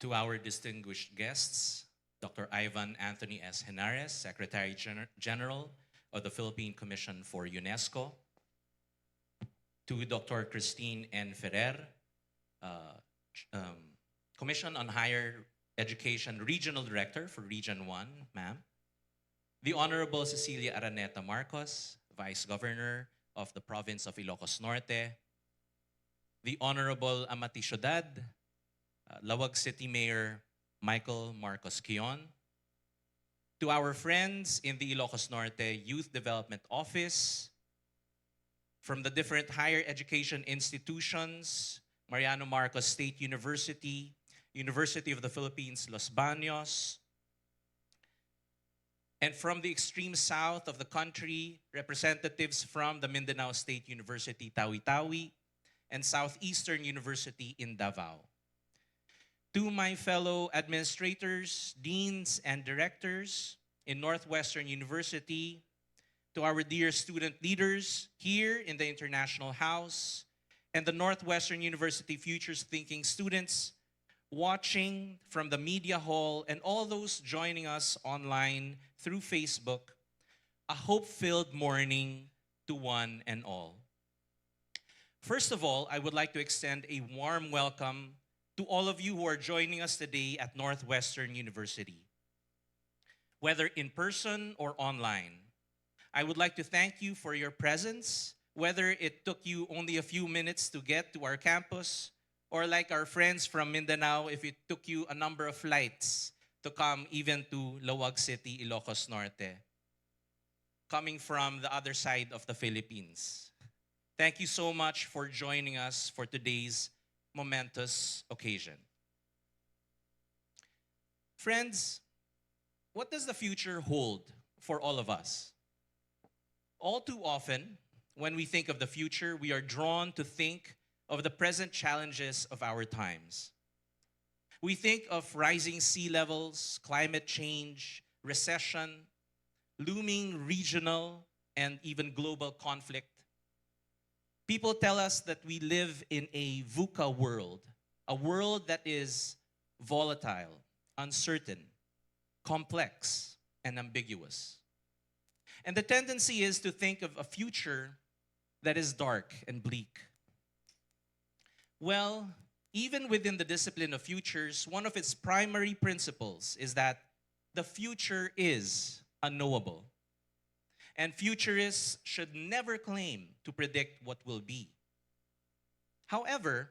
To our distinguished guests, Dr. Ivan Anthony S. Henares, Secretary General of the Philippine Commission for UNESCO, to Dr. Christine N. Ferrer, uh, Commission on Higher Education Regional Director for Region 1, ma'am, the Honorable Cecilia Araneta Marcos, Vice Governor of the Province of Ilocos Norte, the Honorable Amati Ciudad, Lawag City Mayor Michael Marcos Quion, to our friends in the Ilocos Norte Youth Development Office, from the different higher education institutions, Mariano Marcos State University, University of the Philippines, Los Baños, and from the extreme south of the country, representatives from the Mindanao State University, Tawi-Tawi, and Southeastern University in Davao. To my fellow administrators, deans, and directors in Northwestern University, to our dear student leaders here in the International House, and the Northwestern University Futures Thinking students watching from the media hall, and all those joining us online through Facebook, a hope-filled morning to one and all. First of all, I would like to extend a warm welcome to all of you who are joining us today at Northwestern University. Whether in person or online, I would like to thank you for your presence, whether it took you only a few minutes to get to our campus, or like our friends from Mindanao, if it took you a number of flights to come even to Lawag City, Ilocos Norte, coming from the other side of the Philippines. Thank you so much for joining us for today's momentous occasion. Friends, what does the future hold for all of us? All too often, when we think of the future, we are drawn to think of the present challenges of our times. We think of rising sea levels, climate change, recession, looming regional and even global conflict. People tell us that we live in a VUCA world, a world that is volatile, uncertain, complex, and ambiguous. And the tendency is to think of a future that is dark and bleak. Well, even within the discipline of futures, one of its primary principles is that the future is unknowable. And futurists should never claim to predict what will be. However,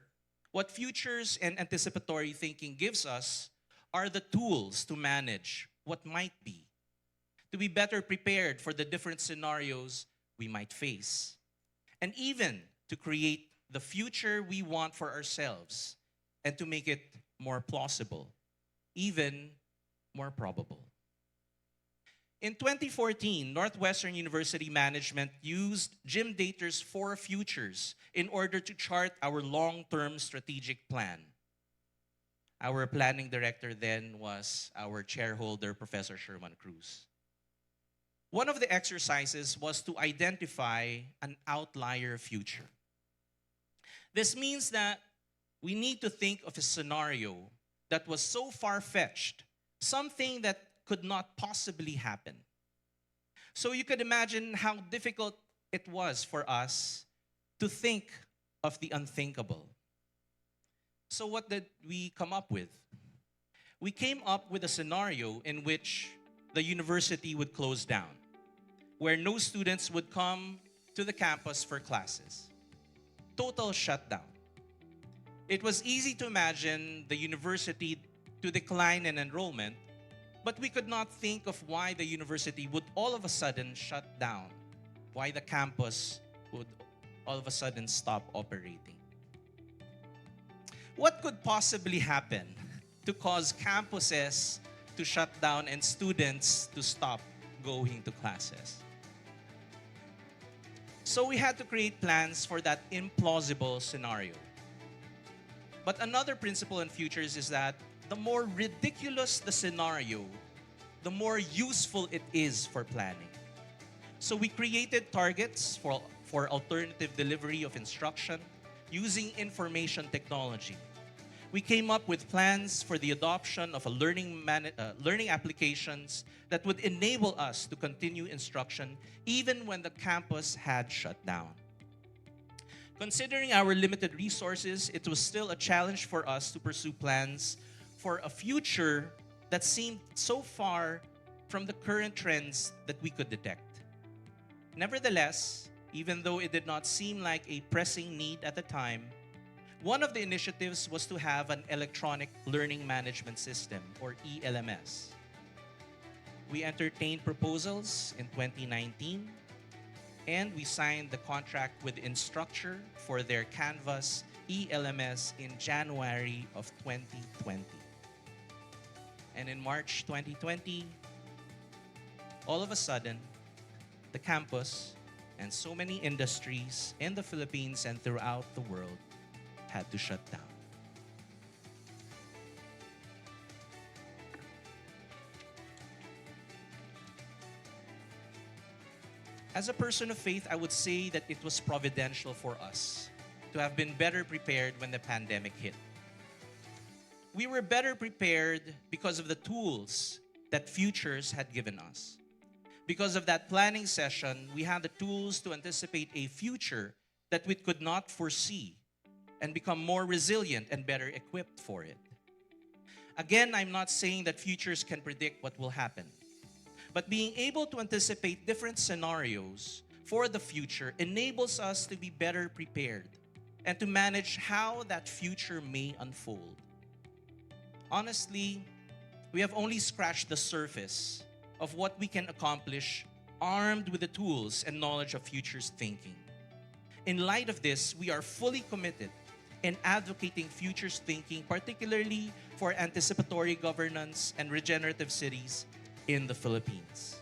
what futures and anticipatory thinking gives us are the tools to manage what might be, to be better prepared for the different scenarios we might face, and even to create the future we want for ourselves and to make it more plausible, even more probable. In 2014, Northwestern University management used Jim Dater's 4 futures in order to chart our long-term strategic plan. Our planning director then was our chairholder, Professor Sherman Cruz. One of the exercises was to identify an outlier future. This means that we need to think of a scenario that was so far-fetched, something that could not possibly happen. So you could imagine how difficult it was for us to think of the unthinkable. So what did we come up with? We came up with a scenario in which the university would close down, where no students would come to the campus for classes. Total shutdown. It was easy to imagine the university to decline in enrollment, but we could not think of why the university would all of a sudden shut down, why the campus would all of a sudden stop operating. What could possibly happen to cause campuses to shut down and students to stop going to classes? So we had to create plans for that implausible scenario. But another principle in futures is that the more ridiculous the scenario, the more useful it is for planning. So we created targets for alternative delivery of instruction using information technology. We came up with plans for the adoption of learning applications that would enable us to continue instruction even when the campus had shut down. Considering our limited resources, it was still a challenge for us to pursue plans for a future that seemed so far from the current trends that we could detect. Nevertheless, even though it did not seem like a pressing need at the time, one of the initiatives was to have an electronic learning management system, or ELMS. We entertained proposals in 2019, and we signed the contract with Instructure for their Canvas ELMS in January of 2020. And in March 2020, all of a sudden, the campus and so many industries in the Philippines and throughout the world had to shut down. As a person of faith, I would say that it was providential for us to have been better prepared when the pandemic hit. We were better prepared because of the tools that Futures had given us. Because of that planning session, we had the tools to anticipate a future that we could not foresee and become more resilient and better equipped for it. Again, I'm not saying that Futures can predict what will happen, but being able to anticipate different scenarios for the future enables us to be better prepared and to manage how that future may unfold. Honestly, we have only scratched the surface of what we can accomplish armed with the tools and knowledge of Futures thinking. In light of this, we are fully committed in advocating Futures thinking, particularly for anticipatory governance and regenerative cities in the Philippines.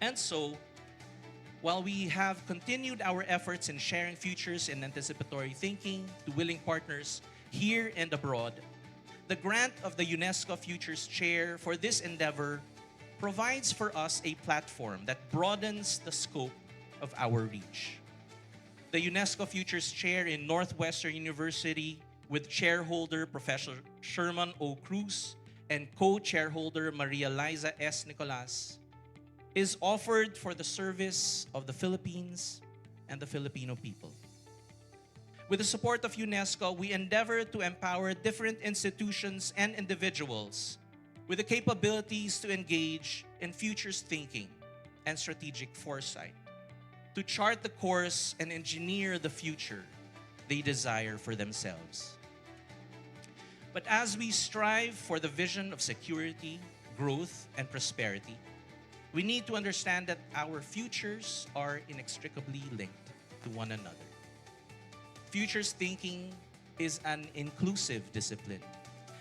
And so, while we have continued our efforts in sharing Futures and anticipatory thinking to willing partners here and abroad, the grant of the UNESCO Futures Chair for this endeavor provides for us a platform that broadens the scope of our reach. The UNESCO Futures Chair in Northwestern University, with chairholder Professor Sherman O. Cruz and co-chairholder Maria Liza S. Nicolas, is offered for the service of the Philippines and the Filipino people. With the support of UNESCO, we endeavor to empower different institutions and individuals with the capabilities to engage in Futures thinking and strategic foresight, to chart the course and engineer the future they desire for themselves. But as we strive for the vision of security, growth, and prosperity, we need to understand that our futures are inextricably linked to one another. Futures thinking is an inclusive discipline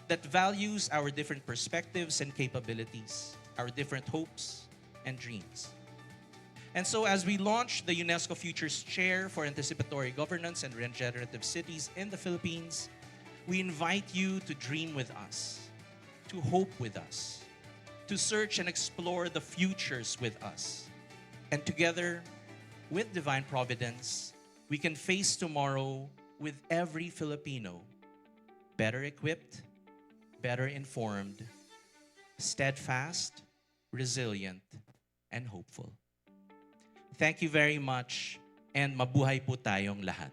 that values our different perspectives and capabilities, our different hopes and dreams. And so as we launch the UNESCO Futures Chair for Anticipatory Governance and Regenerative Cities in the Philippines, we invite you to dream with us, to hope with us, to search and explore the futures with us. And together, with divine providence, we can face tomorrow with every Filipino better equipped, better informed, steadfast, resilient, and hopeful. Thank you very much, and mabuhay po tayong lahat.